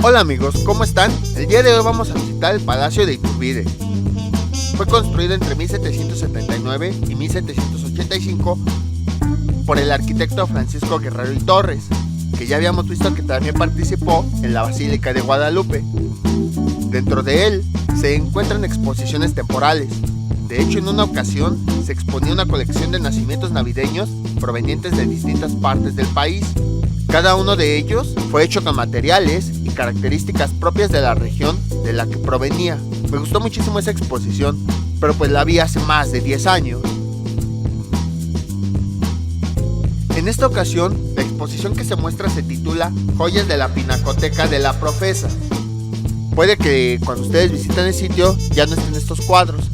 Hola amigos, ¿cómo están? El día de hoy vamos a visitar el Palacio de Iturbide. Fue construido entre 1779 y 1785 por el arquitecto Francisco Guerrero y Torres, que ya habíamos visto que también participó en la Basílica de Guadalupe. Dentro de él se encuentran exposiciones temporales. De hecho, en una ocasión se exponía una colección de nacimientos navideños provenientes de distintas partes del país. Cada uno de ellos fue hecho con materiales y características propias de la región de la que provenía. Me gustó muchísimo esa exposición, pero pues la vi hace más de 10 años. En esta ocasión, la exposición que se muestra se titula Joyas de la Pinacoteca de la Profesa. Puede que cuando ustedes visiten el sitio ya no estén estos cuadros.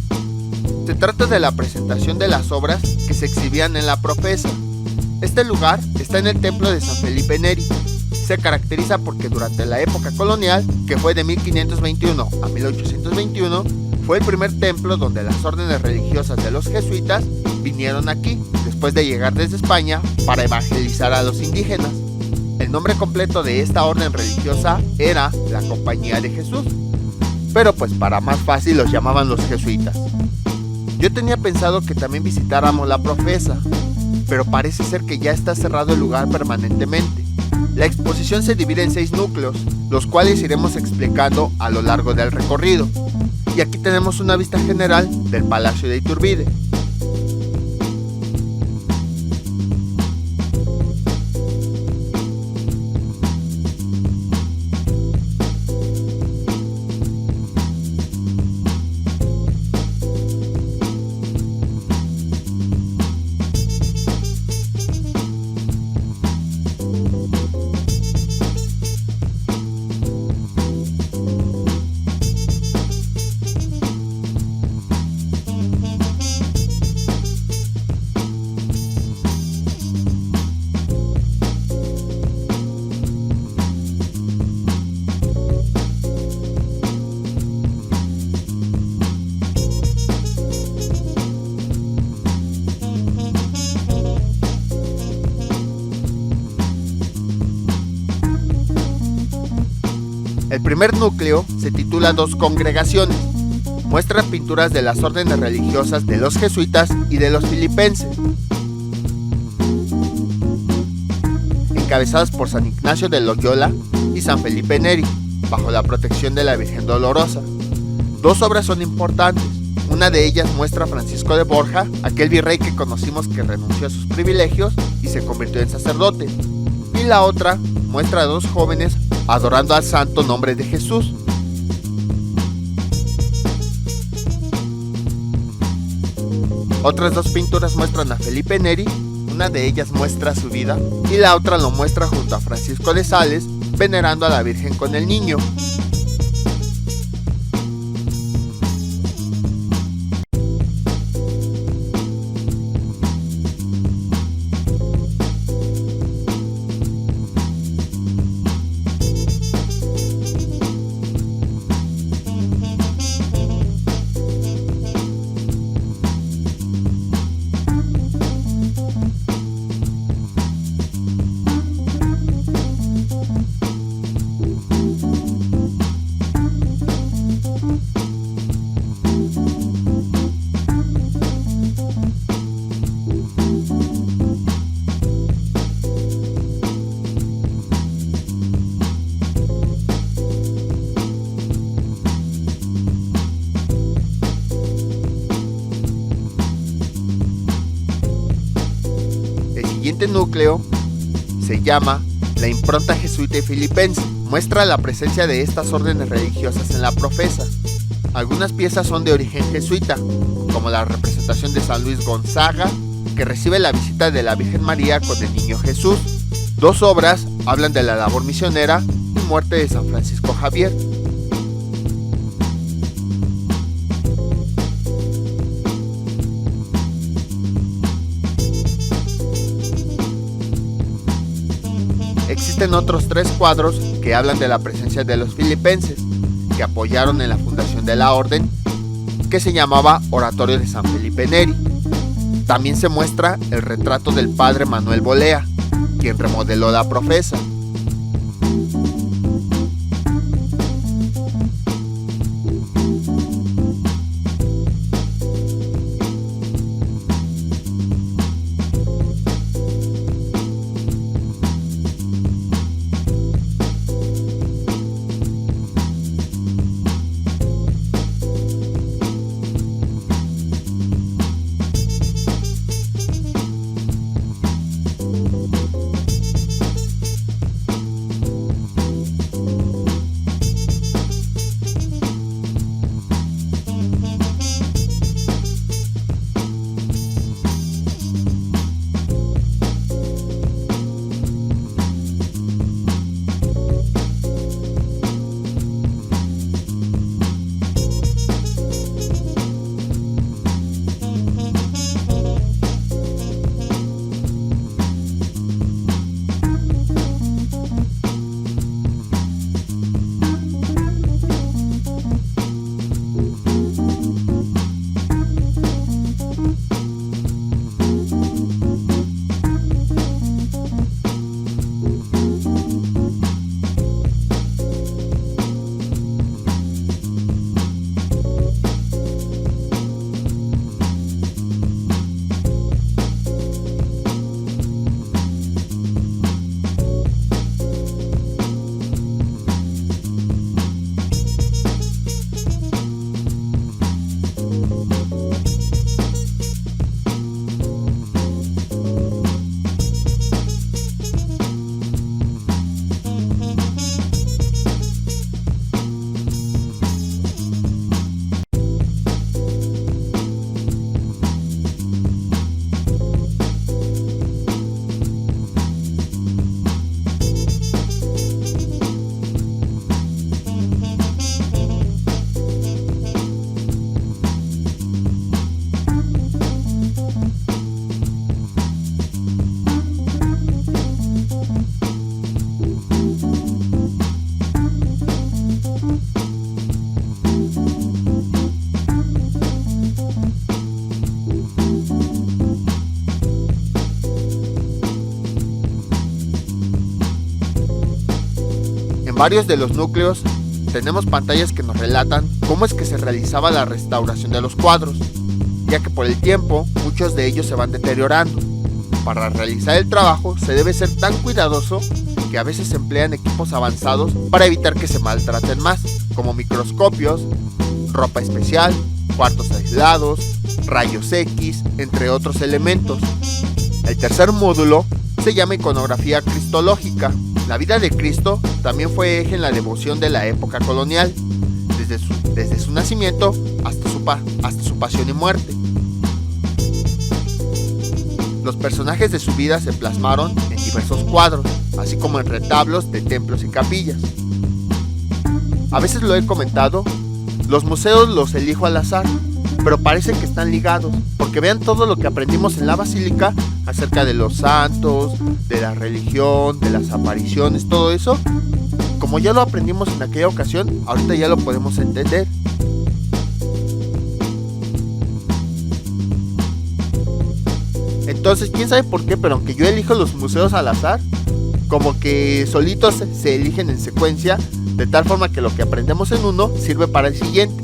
Se trata de la presentación de las obras que se exhibían en la Profesa. Este lugar está en el templo de San Felipe Neri. Se caracteriza porque durante la época colonial, que fue de 1521 a 1821, fue el primer templo donde las órdenes religiosas de los jesuitas vinieron aquí, después de llegar desde España para evangelizar a los indígenas. El nombre completo de esta orden religiosa era la Compañía de Jesús, pero pues para más fácil los llamaban los jesuitas. Yo tenía pensado que también visitáramos la Profesa, pero parece ser que ya está cerrado el lugar permanentemente. La exposición se divide en 6 núcleos, los cuales iremos explicando a lo largo del recorrido. Y aquí tenemos una vista general del Palacio de Iturbide. El primer núcleo se titula Dos Congregaciones. Muestra pinturas de las órdenes religiosas de los jesuitas y de los filipenses, encabezadas por San Ignacio de Loyola y San Felipe Neri, bajo la protección de la Virgen Dolorosa. 2 obras son importantes. Una de ellas muestra a Francisco de Borja, aquel virrey que conocimos que renunció a sus privilegios y se convirtió en sacerdote. Y la otra muestra a 2 jóvenes adorando al santo nombre de Jesús. Otras 2 pinturas muestran a Felipe Neri, una de ellas muestra su vida y la otra lo muestra junto a Francisco de Sales venerando a la Virgen con el niño. El siguiente núcleo se llama La Impronta Jesuita y Filipense. Muestra la presencia de estas órdenes religiosas en la Profesa. Algunas piezas son de origen jesuita, como la representación de San Luis Gonzaga, que recibe la visita de la Virgen María con el Niño Jesús. 2 obras hablan de la labor misionera y muerte de San Francisco Javier. Existen otros 3 cuadros que hablan de la presencia de los filipenses, que apoyaron en la fundación de la orden, que se llamaba Oratorio de San Felipe Neri. También se muestra el retrato del padre Manuel Bolea, quien remodeló la Profesa. varios de los núcleos tenemos pantallas que nos relatan cómo es que se realizaba la restauración de los cuadros, ya que por el tiempo muchos de ellos se van deteriorando. Para realizar el trabajo se debe ser tan cuidadoso que a veces se emplean equipos avanzados para evitar que se maltraten más, como microscopios, ropa especial, cuartos aislados, rayos X, entre otros elementos. El tercer módulo se llama iconografía cristológica. La vida de Cristo también fue eje en la devoción de la época colonial, desde su nacimiento hasta su pasión y muerte. Los personajes de su vida se plasmaron en diversos cuadros, así como en retablos de templos y capillas. A veces lo he comentado, los museos los elijo al azar, pero parece que están ligados, porque vean todo lo que aprendimos en la basílica acerca de los santos, de la religión, de las apariciones, todo eso. Como ya lo aprendimos en aquella ocasión, ahorita ya lo podemos entender. Entonces, quién sabe por qué, pero aunque yo elijo los museos al azar, como que solitos se eligen en secuencia, de tal forma que lo que aprendemos en uno sirve para el siguiente.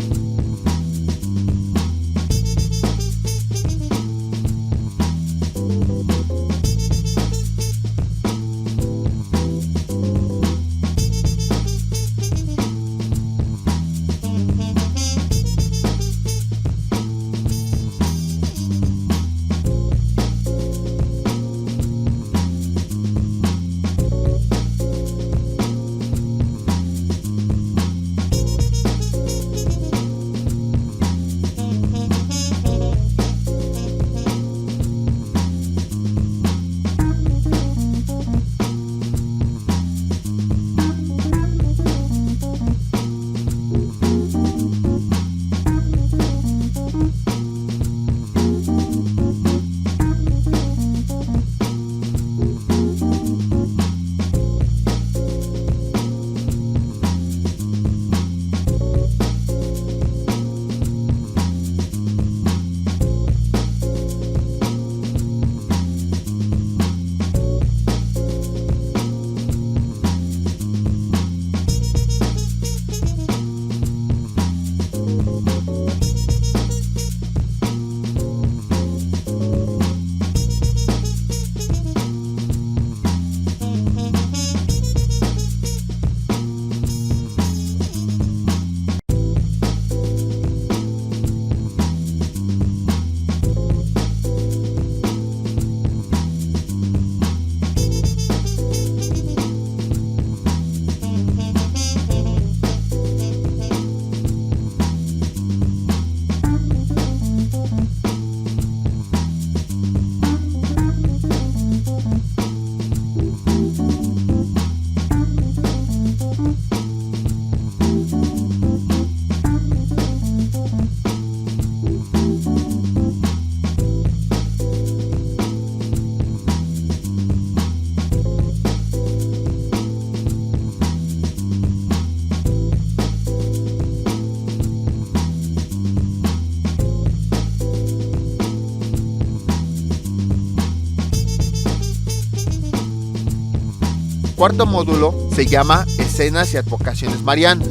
Cuarto módulo se llama Escenas y Advocaciones Marianas.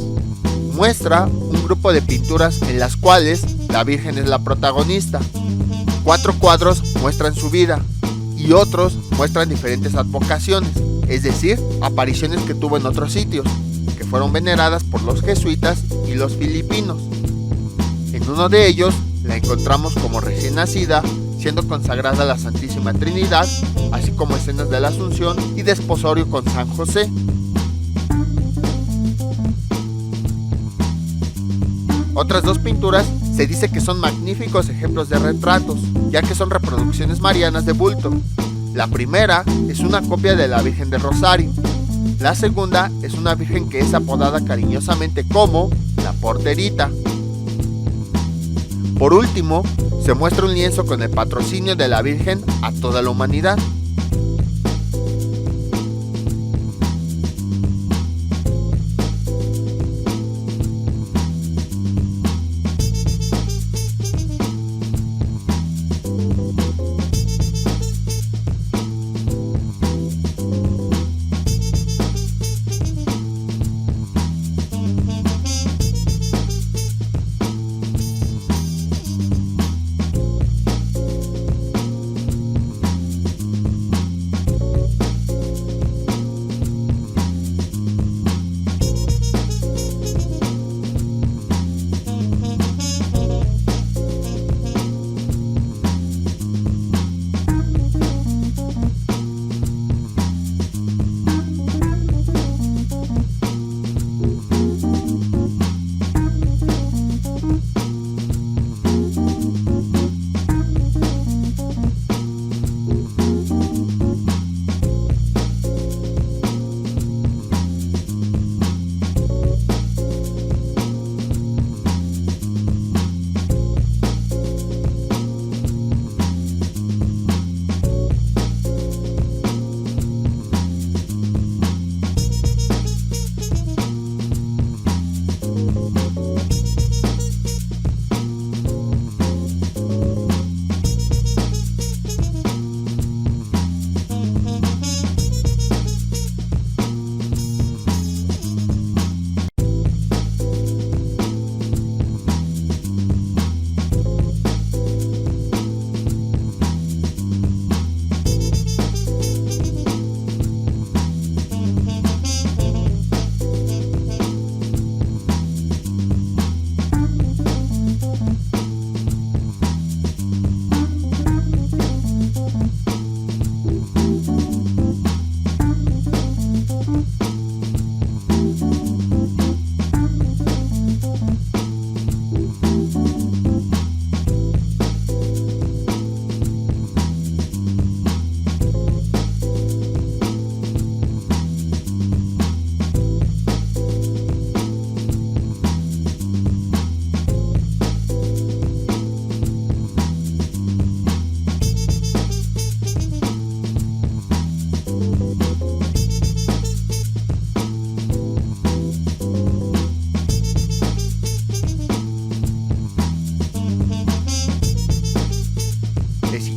Muestra un grupo de pinturas en las cuales la Virgen es la protagonista. 4 cuadros muestran su vida y otros muestran diferentes advocaciones, es decir, apariciones que tuvo en otros sitios, que fueron veneradas por los jesuitas y los filipinos. En uno de ellos la encontramos como recién nacida, siendo consagrada a la Santísima Trinidad, así como escenas de la Asunción y desposorio con San José. Otras 2 pinturas se dice que son magníficos ejemplos de retratos, ya que son reproducciones marianas de bulto. La primera es una copia de la Virgen de Rosario. La segunda es una Virgen que es apodada cariñosamente como la Porterita. Por último, se muestra un lienzo con el patrocinio de la Virgen a toda la humanidad.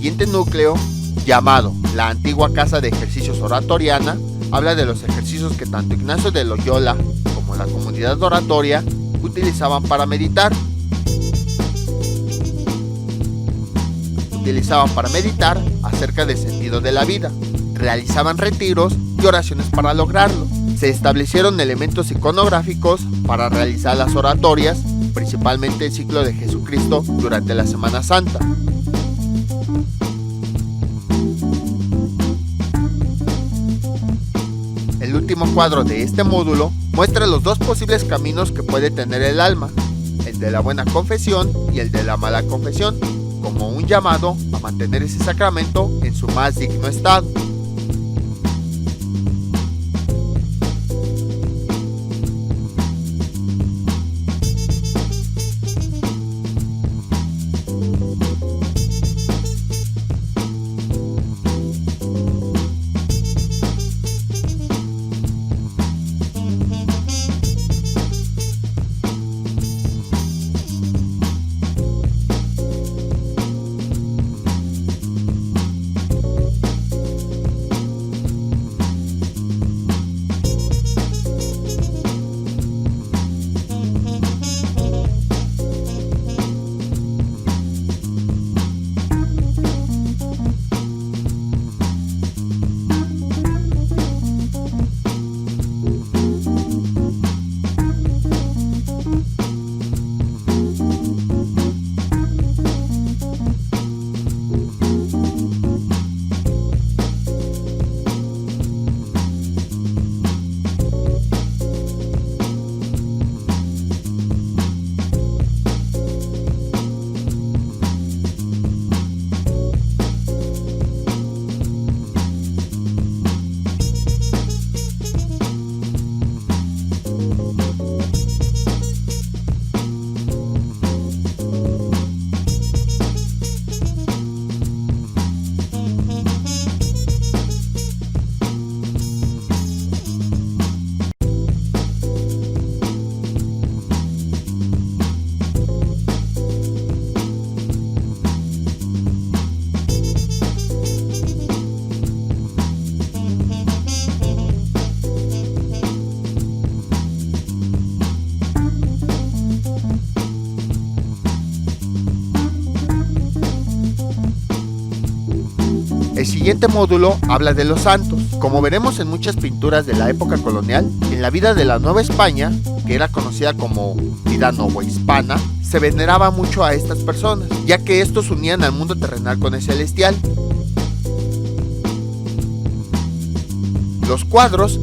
siguiente núcleo, llamado la antigua Casa de Ejercicios Oratoriana, habla de los ejercicios que tanto Ignacio de Loyola como la comunidad oratoria utilizaban para meditar. Acerca del sentido de la vida. Realizaban retiros y oraciones para lograrlo. Se establecieron elementos iconográficos para realizar las oratorias, principalmente el ciclo de Jesucristo durante la Semana Santa. El último cuadro de este módulo muestra los dos posibles caminos que puede tener el alma, el de la buena confesión y el de la mala confesión, como un llamado a mantener ese sacramento en su más digno estado. El siguiente módulo habla de los santos. Como veremos en muchas pinturas de la época colonial, en la vida de la Nueva España, que era conocida como vida novohispana, se veneraba mucho a estas personas, ya que estos unían al mundo terrenal con el celestial. Los cuadros,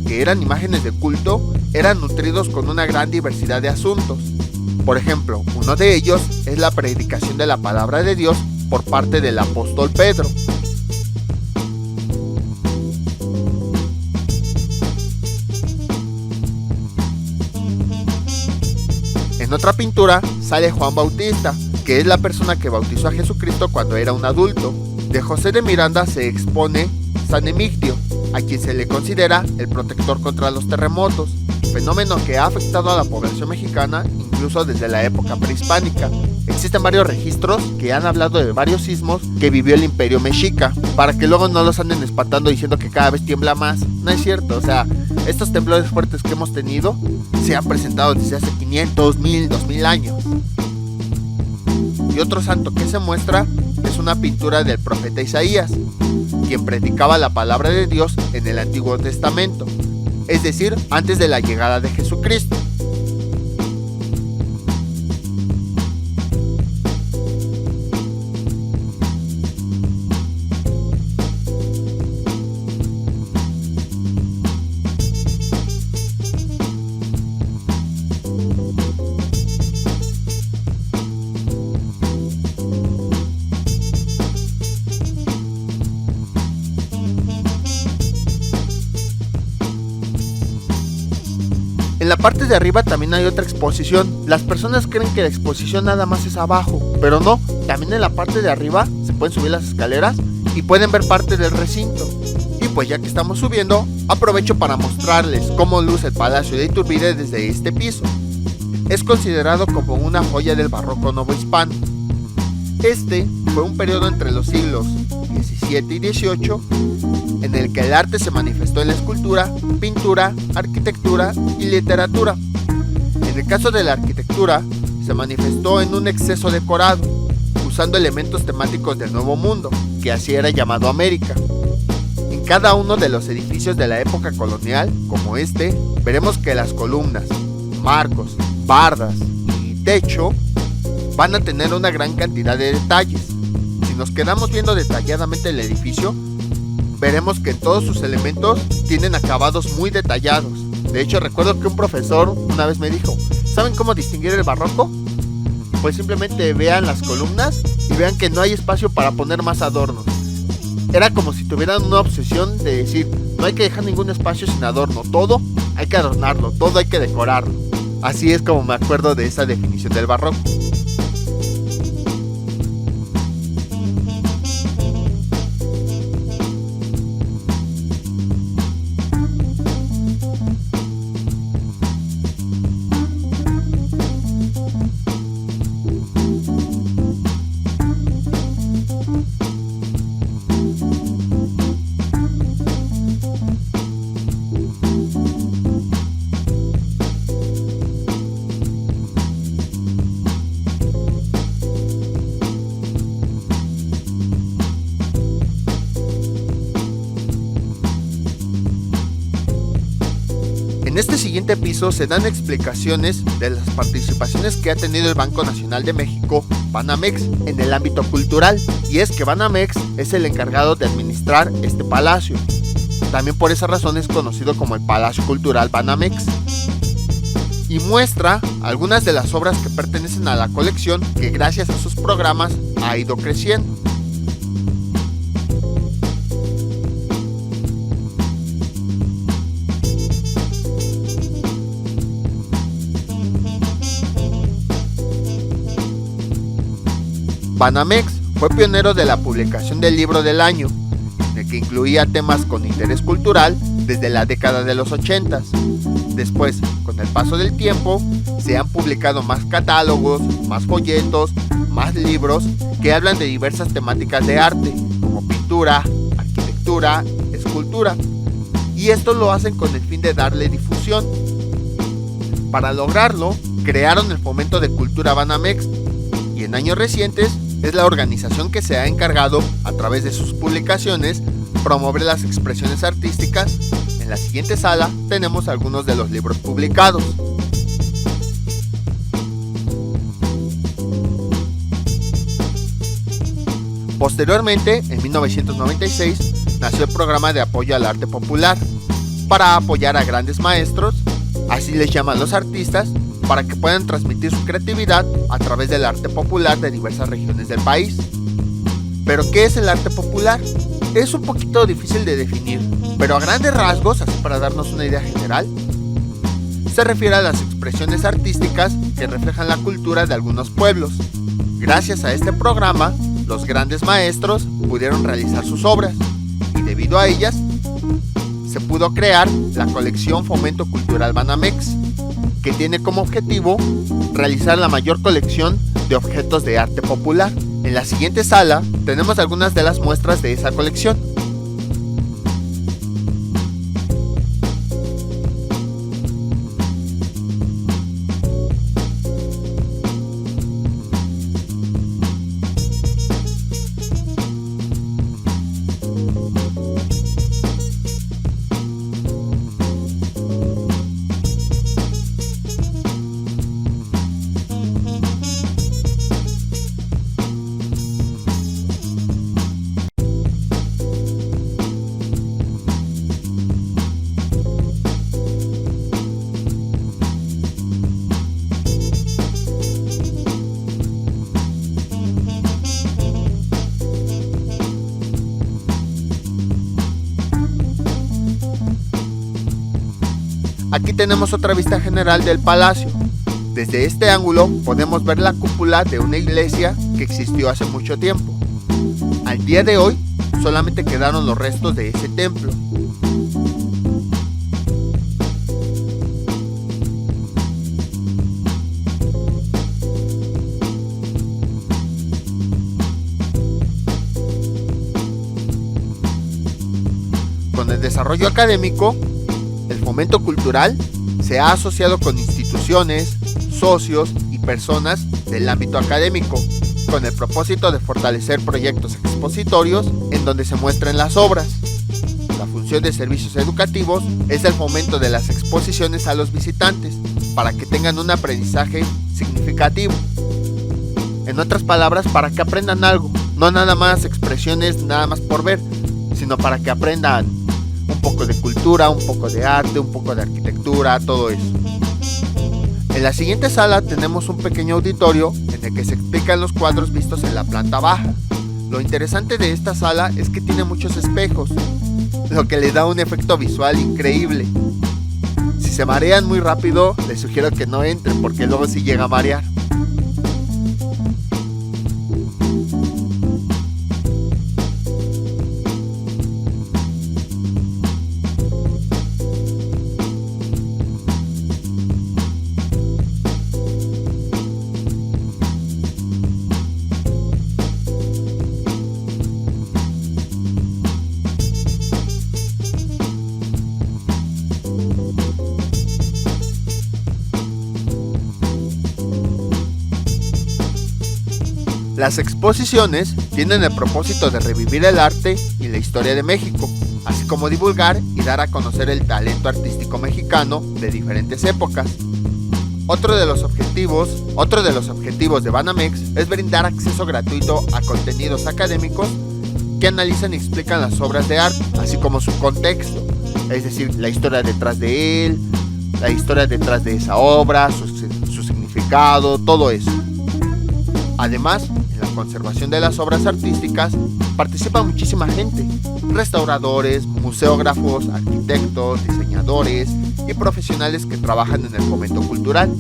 que eran imágenes de culto, eran nutridos con una gran diversidad de asuntos. Por ejemplo, uno de ellos es la predicación de la palabra de Dios por parte del apóstol Pedro. En otra pintura sale Juan Bautista, que es la persona que bautizó a Jesucristo cuando era un adulto. De José de Miranda se expone San Emigdio, a quien se le considera el protector contra los terremotos, fenómeno que ha afectado a la población mexicana incluso desde la época prehispánica. Existen varios registros que han hablado de varios sismos que vivió el imperio mexica, para que luego no los anden espantando diciendo que cada vez tiembla más. No es cierto, o sea, estos temblores fuertes que hemos tenido se han presentado desde hace 500, 1000, 2000 años. Y otro santo que se muestra es una pintura del profeta Isaías, quien predicaba la palabra de Dios en el Antiguo Testamento, es decir, antes de la llegada de Jesucristo. En la parte de arriba también hay otra exposición. Las personas creen que la exposición nada más es abajo, pero no, también en la parte de arriba se pueden subir las escaleras y pueden ver parte del recinto. Y pues ya que estamos subiendo, aprovecho para mostrarles cómo luce el Palacio de Iturbide desde este piso. Es considerado como una joya del barroco novohispano. Este fue un periodo entre los siglos XVII y XVIII en el que el arte se manifestó en la escultura, pintura, arquitectura y literatura. En el caso de la arquitectura, se manifestó en un exceso decorado, usando elementos temáticos del Nuevo Mundo, que así era llamado América. En cada uno de los edificios de la época colonial, como este, veremos que las columnas, marcos, bardas y techo van a tener una gran cantidad de detalles. Si nos quedamos viendo detalladamente el edificio, veremos que todos sus elementos tienen acabados muy detallados. De hecho, recuerdo que un profesor una vez me dijo, ¿saben cómo distinguir el barroco? Pues simplemente vean las columnas y vean que no hay espacio para poner más adornos. Era como si tuvieran una obsesión de decir, no hay que dejar ningún espacio sin adorno, todo hay que adornarlo, todo hay que decorarlo. Así es como me acuerdo de esa definición del barroco. En este siguiente piso se dan explicaciones de las participaciones que ha tenido el Banco Nacional de México, Banamex, en el ámbito cultural, y es que Banamex es el encargado de administrar este palacio. También por esa razón es conocido como el Palacio Cultural Banamex. Y muestra algunas de las obras que pertenecen a la colección que gracias a sus programas ha ido creciendo. Banamex fue pionero de la publicación del libro del año, en el que incluía temas con interés cultural desde la década de los 80. Después, con el paso del tiempo, se han publicado más catálogos, más folletos, más libros que hablan de diversas temáticas de arte, como pintura, arquitectura, escultura, y esto lo hacen con el fin de darle difusión. Para lograrlo, crearon el Fomento de Cultura Banamex, y en años recientes es la organización que se ha encargado, a través de sus publicaciones, promover las expresiones artísticas. En la siguiente sala tenemos algunos de los libros publicados. Posteriormente, en 1996, nació el programa de apoyo al arte popular, para apoyar a grandes maestros, así les llaman los artistas, para que puedan transmitir su creatividad a través del arte popular de diversas regiones del país. ¿Pero qué es el arte popular? Es un poquito difícil de definir, pero a grandes rasgos, así para darnos una idea general, se refiere a las expresiones artísticas que reflejan la cultura de algunos pueblos. Gracias a este programa, los grandes maestros pudieron realizar sus obras, y debido a ellas, se pudo crear la colección Fomento Cultural Banamex, que tiene como objetivo realizar la mayor colección de objetos de arte popular. En la siguiente sala tenemos algunas de las muestras de esa colección. Aquí tenemos otra vista general del palacio. Desde este ángulo podemos ver la cúpula de una iglesia que existió hace mucho tiempo. Al día de hoy solamente quedaron los restos de ese templo. el desarrollo académico, el fomento cultural se ha asociado con instituciones, socios y personas del ámbito académico, con el propósito de fortalecer proyectos expositorios en donde se muestren las obras. La función de servicios educativos es el fomento de las exposiciones a los visitantes para que tengan un aprendizaje significativo. En otras palabras, para que aprendan algo, no nada más expresiones nada más por ver, sino para que aprendan un poco de cultura, un poco de arte, un poco de arquitectura, todo eso. En la siguiente sala tenemos un pequeño auditorio en el que se explican los cuadros vistos en la planta baja. Lo interesante de esta sala es que tiene muchos espejos, lo que le da un efecto visual increíble. Si se marean muy rápido, les sugiero que no entren porque luego sí llega a marear. Las exposiciones tienen el propósito de revivir el arte y la historia de México, así como divulgar y dar a conocer el talento artístico mexicano de diferentes épocas. Otro de los objetivos de Banamex es brindar acceso gratuito a contenidos académicos que analizan y explican las obras de arte, así como su contexto, es decir, la historia detrás de él, la historia detrás de esa obra, su significado, todo eso. Además, en la conservación de las obras artísticas participa muchísima gente: restauradores, museógrafos, arquitectos, diseñadores y profesionales que trabajan en el fomento cultural.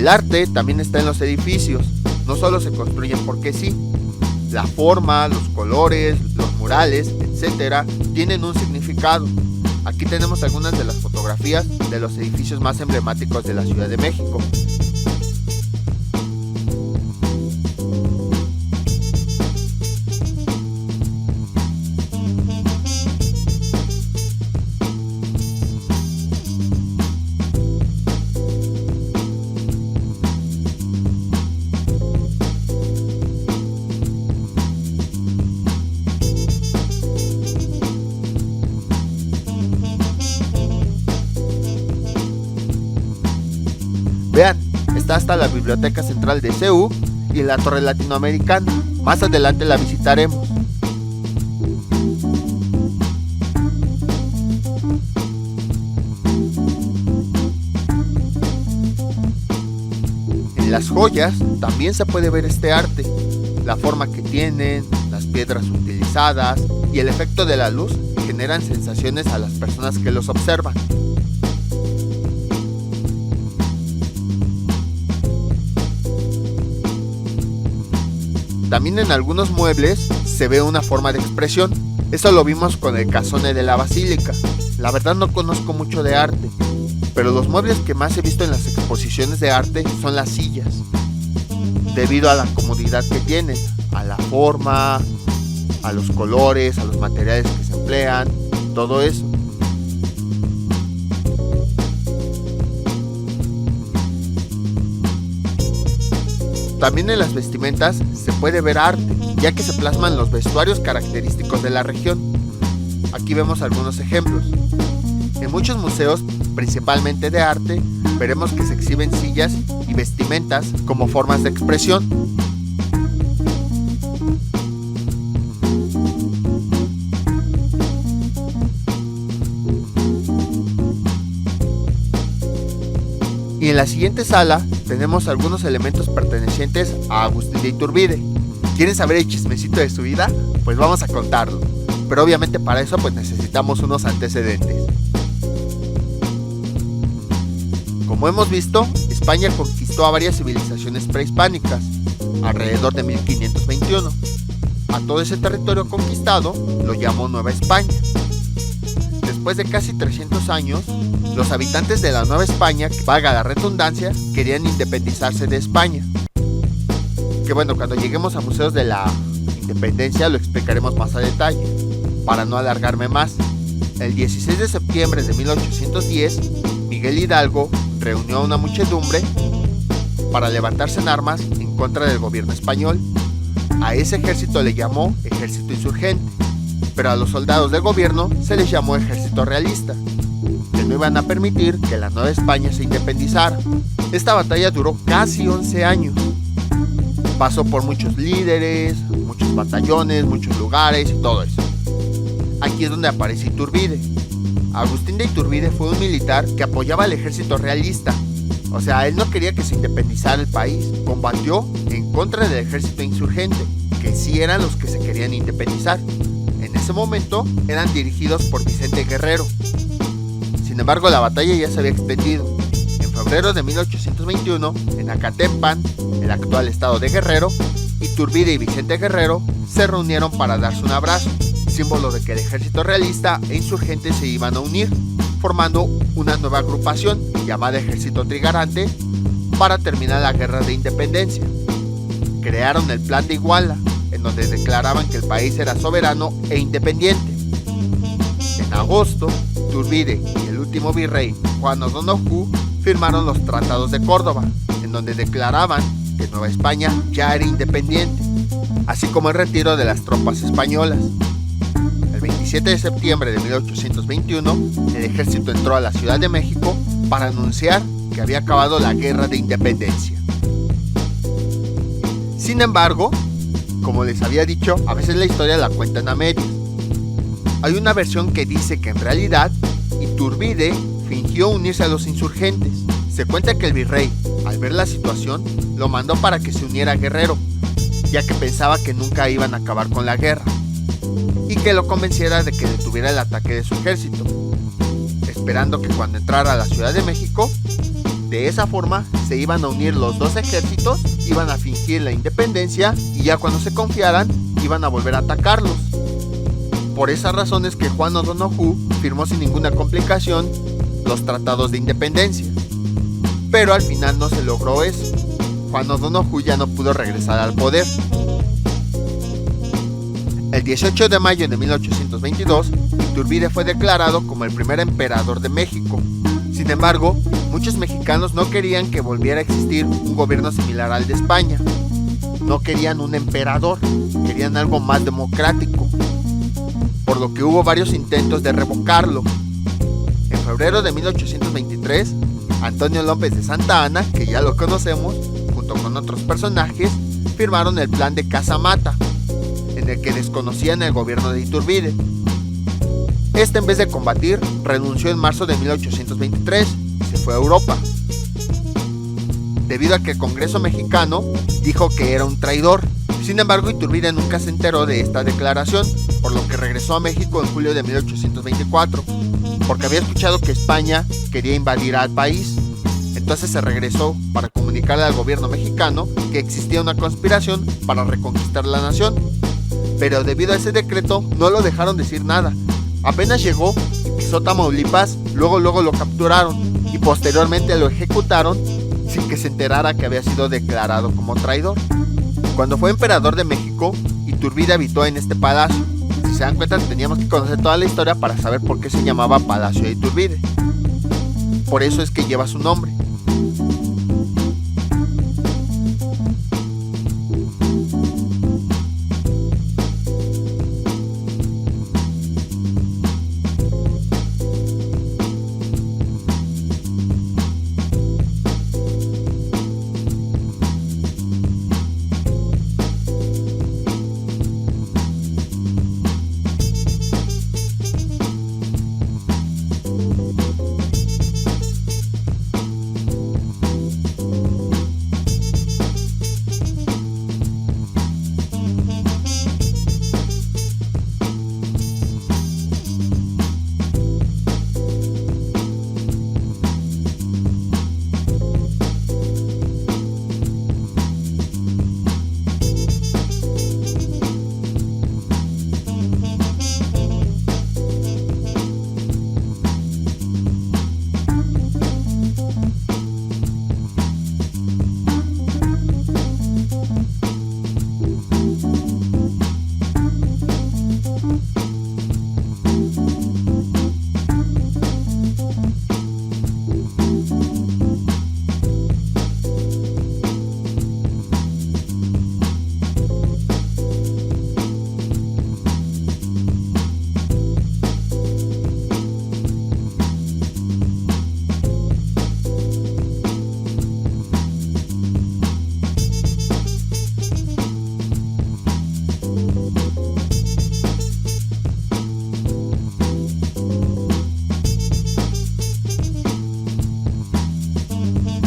El arte también está en los edificios, no solo se construyen porque sí. La forma, los colores, los murales, etc. tienen un significado. Aquí tenemos algunas de las fotografías de los edificios más emblemáticos de la Ciudad de México. Vean, está hasta la Biblioteca Central de CEU y la Torre Latinoamericana. Más adelante la visitaremos. En las joyas también se puede ver este arte, la forma que tienen, las piedras utilizadas y el efecto de la luz generan sensaciones a las personas que los observan. También en algunos muebles se ve una forma de expresión. Eso lo vimos con el casone de la Basílica. La verdad no conozco mucho de arte, pero los muebles que más he visto en las exposiciones de arte son las sillas, debido a la comodidad que tienen, a la forma, a los colores, a los materiales que se emplean, todo eso. También en las vestimentas se puede ver arte, ya que se plasman los vestuarios característicos de la región. Aquí vemos algunos ejemplos. En muchos museos, principalmente de arte, veremos que se exhiben sillas y vestimentas como formas de expresión. Y en la siguiente sala tenemos algunos elementos pertenecientes a Agustín de Iturbide. ¿Quieren saber el chismecito de su vida? Pues vamos a contarlo. Pero obviamente para eso pues necesitamos unos antecedentes. Como hemos visto, España conquistó a varias civilizaciones prehispánicas, alrededor de 1521. A todo ese territorio conquistado lo llamó Nueva España. Después de casi 300 años, los habitantes de la Nueva España, que valga la redundancia, querían independizarse de España. Que bueno, cuando lleguemos a museos de la independencia lo explicaremos más a detalle, para no alargarme más. El 16 de septiembre de 1810, Miguel Hidalgo reunió a una muchedumbre para levantarse en armas en contra del gobierno español. A ese ejército le llamó ejército insurgente, pero a los soldados del gobierno se les llamó ejército realista, que no iban a permitir que la Nueva España se independizara. Esta batalla duró casi 11 años. Pasó por muchos líderes, muchos batallones, muchos lugares y todo eso. Aquí es donde aparece Iturbide. Agustín de Iturbide fue un militar que apoyaba al ejército realista. O sea, él no quería que se independizara el país. Combatió en contra del ejército insurgente, que sí eran los que se querían independizar. En ese momento eran dirigidos por Vicente Guerrero. Sin embargo, la batalla ya se había extendido. En febrero de 1821, en Acatempan, el actual estado de Guerrero, Iturbide y Vicente Guerrero se reunieron para darse un abrazo, símbolo de que el ejército realista e insurgente se iban a unir, formando una nueva agrupación llamada Ejército Trigarante para terminar la guerra de independencia. Crearon el Plan de Iguala, en donde declaraban que el país era soberano e independiente. En agosto, Iturbide y el último virrey, Juan O'Donoghue, firmaron los Tratados de Córdoba, en donde declaraban que Nueva España ya era independiente, así como el retiro de las tropas españolas. El 27 de septiembre de 1821, el ejército entró a la Ciudad de México para anunciar que había acabado la guerra de independencia. Sin embargo, como les había dicho, a veces la historia la cuentan a medias. Hay una versión que dice que en realidad Iturbide fingió unirse a los insurgentes. Se cuenta que el virrey, al ver la situación, lo mandó para que se uniera a Guerrero, ya que pensaba que nunca iban a acabar con la guerra, y que lo convenciera de que detuviera el ataque de su ejército, esperando que cuando entrara a la Ciudad de México, de esa forma se iban a unir los dos ejércitos, iban a fingir la independencia y ya cuando se confiaran, iban a volver a atacarlos. Por esas razones que Juan O'Donoghue firmó sin ninguna complicación los tratados de independencia. Pero al final no se logró eso. Juan O'Donoghue ya no pudo regresar al poder. El 18 de mayo de 1822, Iturbide fue declarado como el primer emperador de México. Sin embargo, muchos mexicanos no querían que volviera a existir un gobierno similar al de España. No querían un emperador, querían algo más democrático, por lo que hubo varios intentos de revocarlo. En febrero de 1823, Antonio López de Santa Anna, que ya lo conocemos, junto con otros personajes, firmaron el Plan de Casamata, en el que desconocían el gobierno de Iturbide. Este, en vez de combatir, renunció en marzo de 1823 y se fue a Europa, debido a que el Congreso mexicano dijo que era un traidor. Sin embargo, Iturbide nunca se enteró de esta declaración, por lo que regresó a México en julio de 1824, porque había escuchado que España quería invadir al país. Entonces se regresó para comunicarle al gobierno mexicano que existía una conspiración para reconquistar la nación. Pero debido a ese decreto no lo dejaron decir nada. Apenas llegó y pisó Tamaulipas, luego lo capturaron y posteriormente lo ejecutaron sin que se enterara que había sido declarado como traidor. Cuando fue emperador de México, Iturbide habitó en este palacio. Se si se dan cuenta, teníamos que conocer toda la historia para saber por qué se llamaba Palacio de Iturbide. Por eso es que lleva su nombre.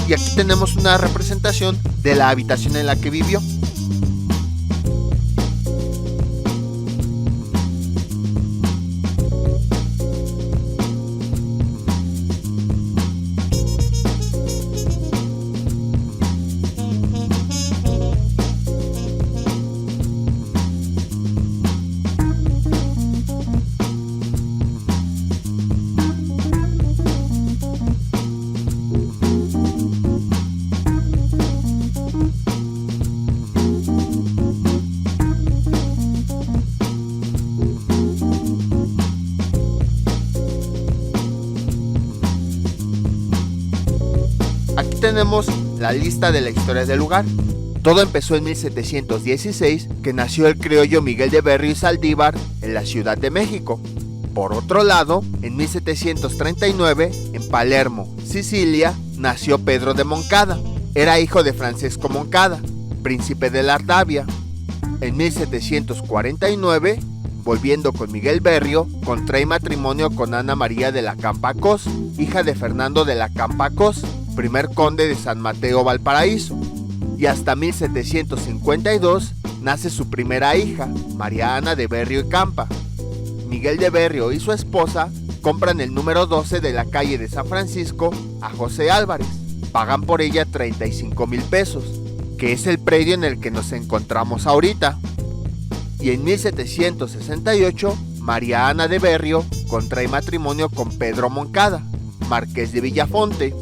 Y aquí tenemos una representación de la habitación en la que vivió. Aquí tenemos la lista de la historia del lugar. Todo empezó en 1716, que nació el criollo Miguel de Berrio y Saldívar en la Ciudad de México. Por otro lado, en 1739, en Palermo, Sicilia, nació Pedro de Moncada. Era hijo de Francesco Moncada, príncipe de Ardavia. En 1749, volviendo con Miguel Berrio, contrae matrimonio con Ana María de la Campa Cos, hija de Fernando de la Campa Cos, primer conde de San Mateo Valparaíso. Y hasta 1752 nace su primera hija, María Ana de Berrio y Campa. Miguel de Berrio y su esposa compran el número 12 de la calle de San Francisco a José Álvarez. Pagan por ella 35,000 pesos, que es el predio en el que nos encontramos ahorita. Y en 1768, María Ana de Berrio contrae matrimonio con Pedro Moncada, marqués de Villafonte.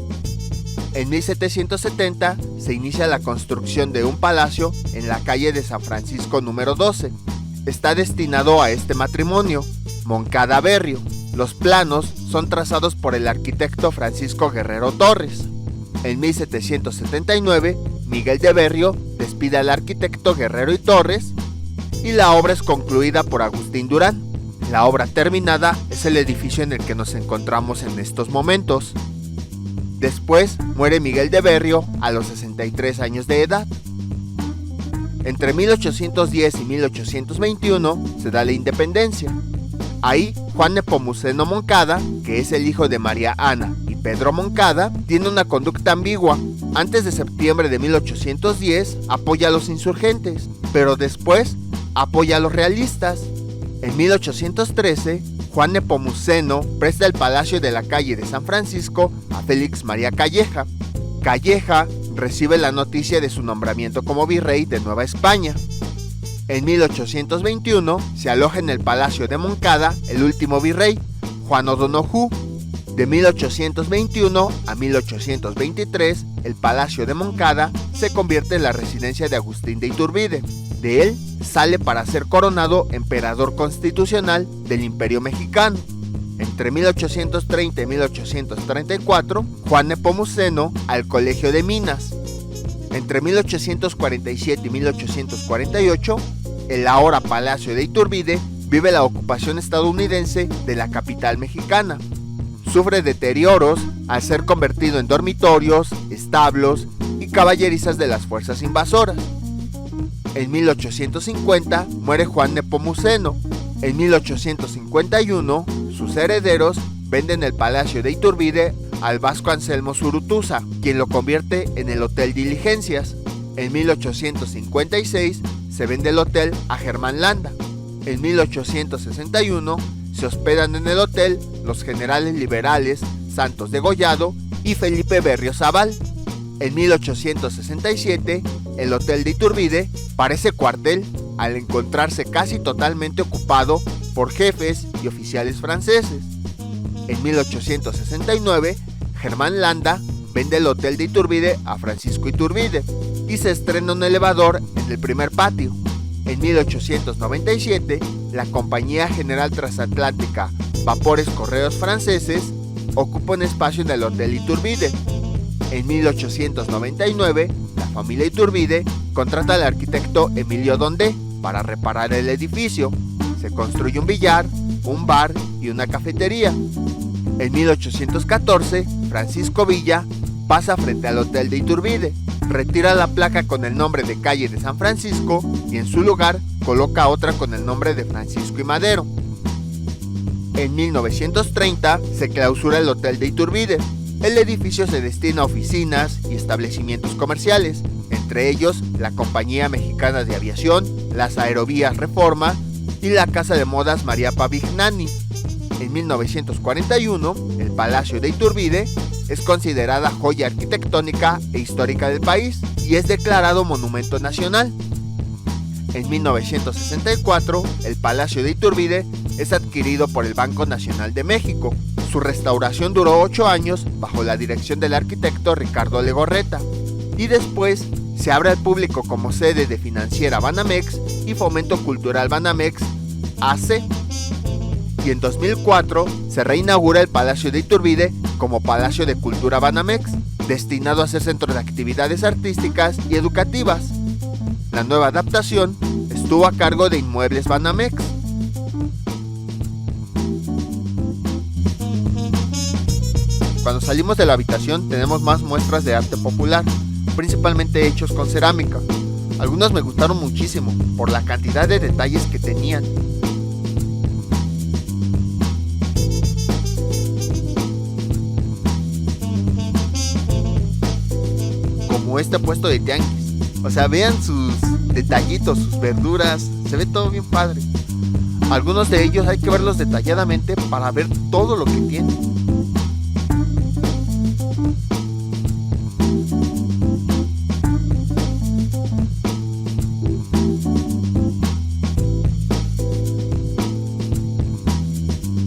En 1770 se inicia la construcción de un palacio en la calle de San Francisco número 12. Está destinado a este matrimonio, Moncada Berrio. Los planos son trazados por el arquitecto Francisco Guerrero Torres. En 1779, Miguel de Berrio despide al arquitecto Guerrero y Torres y la obra es concluida por Agustín Durán. La obra terminada es el edificio en el que nos encontramos en estos momentos. Después muere Miguel de Berrio a los 63 años de edad. Entre 1810 y 1821 se da la independencia. Ahí Juan Nepomuceno Moncada, que es el hijo de María Ana y Pedro Moncada, tiene una conducta ambigua. Antes de septiembre de 1810 apoya a los insurgentes, pero después apoya a los realistas. En 1813, Juan Nepomuceno presta el palacio de la calle de San Francisco a Félix María Calleja. Calleja recibe la noticia de su nombramiento como virrey de Nueva España. En 1821 se aloja en el palacio de Moncada el último virrey, Juan O'Donoghue. De 1821 a 1823, el palacio de Moncada se convierte en la residencia de Agustín de Iturbide. De él sale para ser coronado emperador constitucional del Imperio Mexicano. Entre 1830 y 1834, Juan Nepomuceno al Colegio de Minas. Entre 1847 y 1848, el ahora Palacio de Iturbide vive la ocupación estadounidense de la capital mexicana. Sufre deterioros al ser convertido en dormitorios, establos y caballerizas de las fuerzas invasoras. En 1850 muere Juan Nepomuceno. En 1851, sus herederos venden el Palacio de Iturbide al vasco Anselmo Zurutuza, quien lo convierte en el Hotel Diligencias. En 1856 se vende el hotel a Germán Landa. En 1861 se hospedan en el hotel los generales liberales Santos Degollado y Felipe Berriozábal. En 1867, el Hotel de Iturbide parece cuartel al encontrarse casi totalmente ocupado por jefes y oficiales franceses. En 1869, Germán Landa vende el Hotel de Iturbide a Francisco Iturbide y se estrena un elevador en el primer patio. En 1897, la Compañía General Transatlántica Vapores Correos Franceses ocupa un espacio en el Hotel Iturbide. En 1899, la familia Iturbide contrata al arquitecto Emilio Dondé para reparar el edificio. Se construye un billar, un bar y una cafetería. En 1814, Francisco Villa pasa frente al Hotel de Iturbide, retira la placa con el nombre de calle de San Francisco y en su lugar coloca otra con el nombre de Francisco y Madero. En 1930 se clausura el Hotel de Iturbide. El edificio se destina a oficinas y establecimientos comerciales, entre ellos la Compañía Mexicana de Aviación, las Aerovías Reforma y la Casa de Modas María Pavignani. En 1941, el Palacio de Iturbide es considerada joya arquitectónica e histórica del país y es declarado Monumento Nacional. En 1964, el Palacio de Iturbide es adquirido por el Banco Nacional de México. Su restauración duró 8 años bajo la dirección del arquitecto Ricardo Legorreta y después se abre al público como sede de Financiera Banamex y Fomento Cultural Banamex AC. Y en 2004 se reinaugura el Palacio de Iturbide como Palacio de Cultura Banamex, destinado a ser centro de actividades artísticas y educativas. La nueva adaptación estuvo a cargo de Inmuebles Banamex. Cuando salimos de la habitación tenemos más muestras de arte popular, principalmente hechos con cerámica. Algunos me gustaron muchísimo por la cantidad de detalles que tenían. Como este puesto de tianguis. O sea, vean sus detallitos, sus verduras, se ve todo bien padre. Algunos de ellos hay que verlos detalladamente para ver todo lo que tienen.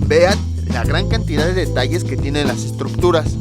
Vean la gran cantidad de detalles que tienen las estructuras.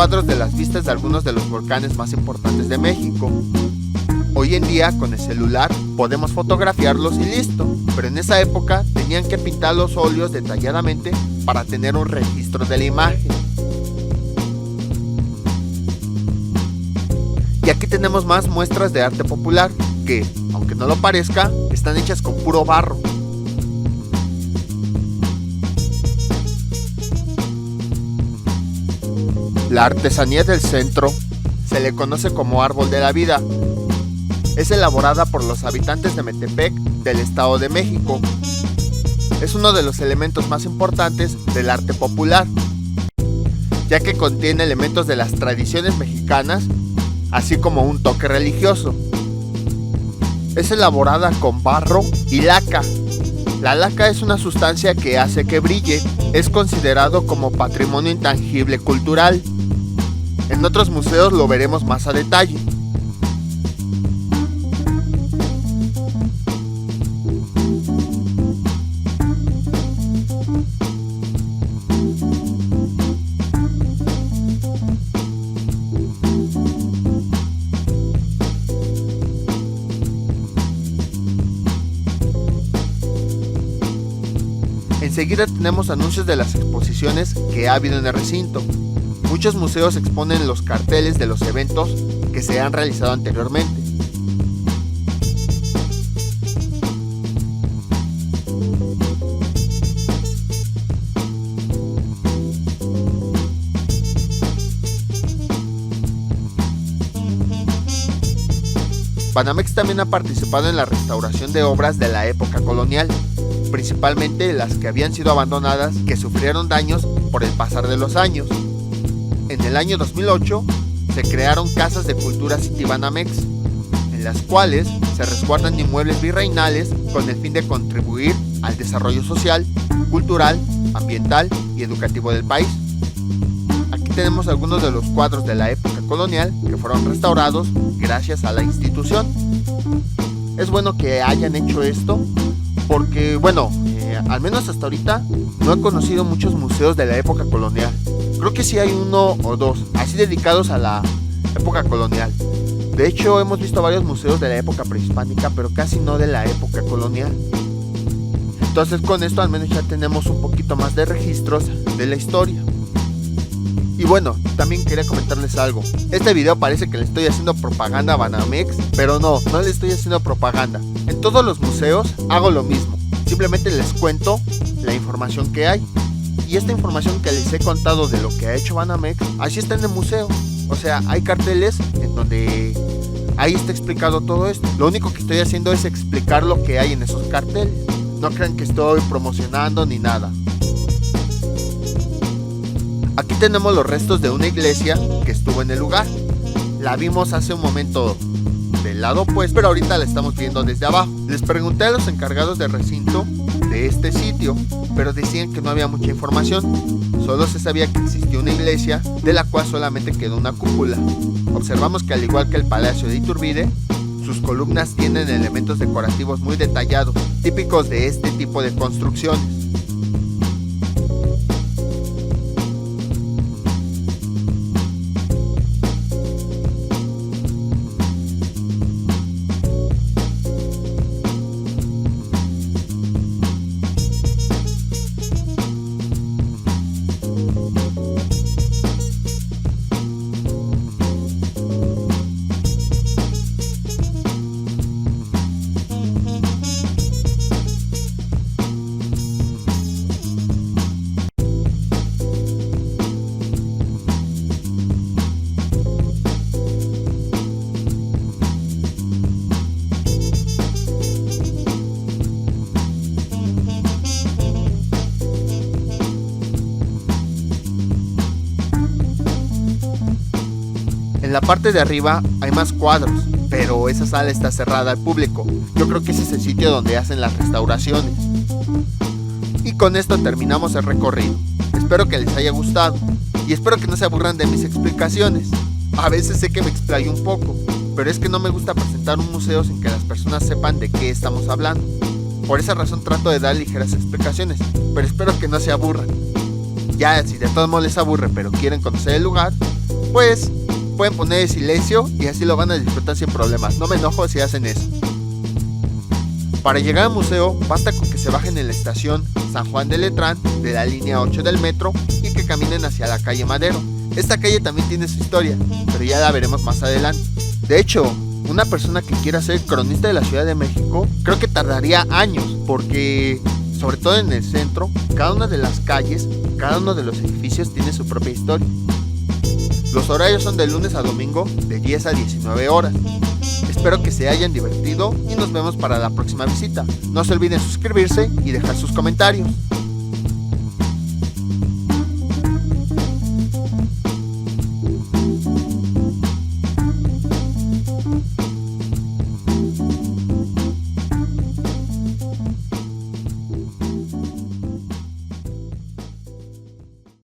cuadros de las vistas de algunos de los volcanes más importantes de México. Hoy en día con el celular podemos fotografiarlos y listo, pero en esa época tenían que pintar los óleos detalladamente para tener un registro de la imagen. Y aquí tenemos más muestras de arte popular que, aunque no lo parezca, están hechas con puro barro. La artesanía del centro se le conoce como árbol de la vida. Es elaborada por los habitantes de Metepec del Estado de México. Es uno de los elementos más importantes del arte popular, ya que contiene elementos de las tradiciones mexicanas, así como un toque religioso. Es elaborada con barro y laca. La laca es una sustancia que hace que brille. Es considerado como patrimonio intangible cultural. En otros museos lo veremos más a detalle. Enseguida tenemos anuncios de las exposiciones que ha habido en el recinto. Muchos museos exponen los carteles de los eventos que se han realizado anteriormente. Banamex también ha participado en la restauración de obras de la época colonial, principalmente las que habían sido abandonadas, que sufrieron daños por el pasar de los años. En el año 2008 se crearon casas de cultura Citibanamex, en las cuales se resguardan inmuebles virreinales con el fin de contribuir al desarrollo social, cultural, ambiental y educativo del país. Aquí tenemos algunos de los cuadros de la época colonial que fueron restaurados gracias a la institución. Es bueno que hayan hecho esto porque, al menos hasta ahorita no he conocido muchos museos de la época colonial. Creo que sí hay uno o dos, así dedicados a la época colonial. De hecho, hemos visto varios museos de la época prehispánica, pero casi no de la época colonial. Entonces, con esto al menos ya tenemos un poquito más de registros de la historia. Y bueno, también quería comentarles algo. Este video parece que le estoy haciendo propaganda a Banamex, pero no le estoy haciendo propaganda. En todos los museos hago lo mismo. Simplemente les cuento la información que hay. Y esta información que les he contado de lo que ha hecho Banamex, así está en el museo. O sea, hay carteles en donde ahí está explicado todo esto. Lo único que estoy haciendo es explicar lo que hay en esos carteles. No crean que estoy promocionando ni nada. Aquí tenemos los restos de una iglesia que estuvo en el lugar. La vimos hace un momento del lado opuesto, pero ahorita la estamos viendo desde abajo. Les pregunté a los encargados del recinto de este sitio, pero decían que no había mucha información. Solo se sabía que existía una iglesia, de la cual solamente quedó una cúpula. Observamos que al igual que el Palacio de Iturbide, sus columnas tienen elementos decorativos muy detallados, típicos de este tipo de construcciones. En la parte de arriba hay más cuadros, pero esa sala está cerrada al público. Yo creo que ese es el sitio donde hacen las restauraciones. Y con esto terminamos el recorrido. Espero que les haya gustado y espero que no se aburran de mis explicaciones. A veces sé que me explayo un poco, pero es que no me gusta presentar un museo sin que las personas sepan de qué estamos hablando. Por esa razón trato de dar ligeras explicaciones, pero espero que no se aburran. Ya si de todos modos les aburre pero quieren conocer el lugar, pues pueden poner silencio y así lo van a disfrutar sin problemas. No me enojo si hacen eso. Para llegar al museo basta con que se bajen en la estación San Juan de Letrán de la línea 8 del metro y que caminen hacia la calle Madero. Esta calle también tiene su historia, pero ya la veremos más adelante. De hecho, una persona que quiera ser cronista de la Ciudad de México creo que tardaría años, porque sobre todo en el centro, cada una de las calles, cada uno de los edificios tiene su propia historia. Los horarios son de lunes a domingo de 10 a 19 horas. Espero que se hayan divertido y nos vemos para la próxima visita. No se olviden suscribirse y dejar sus comentarios.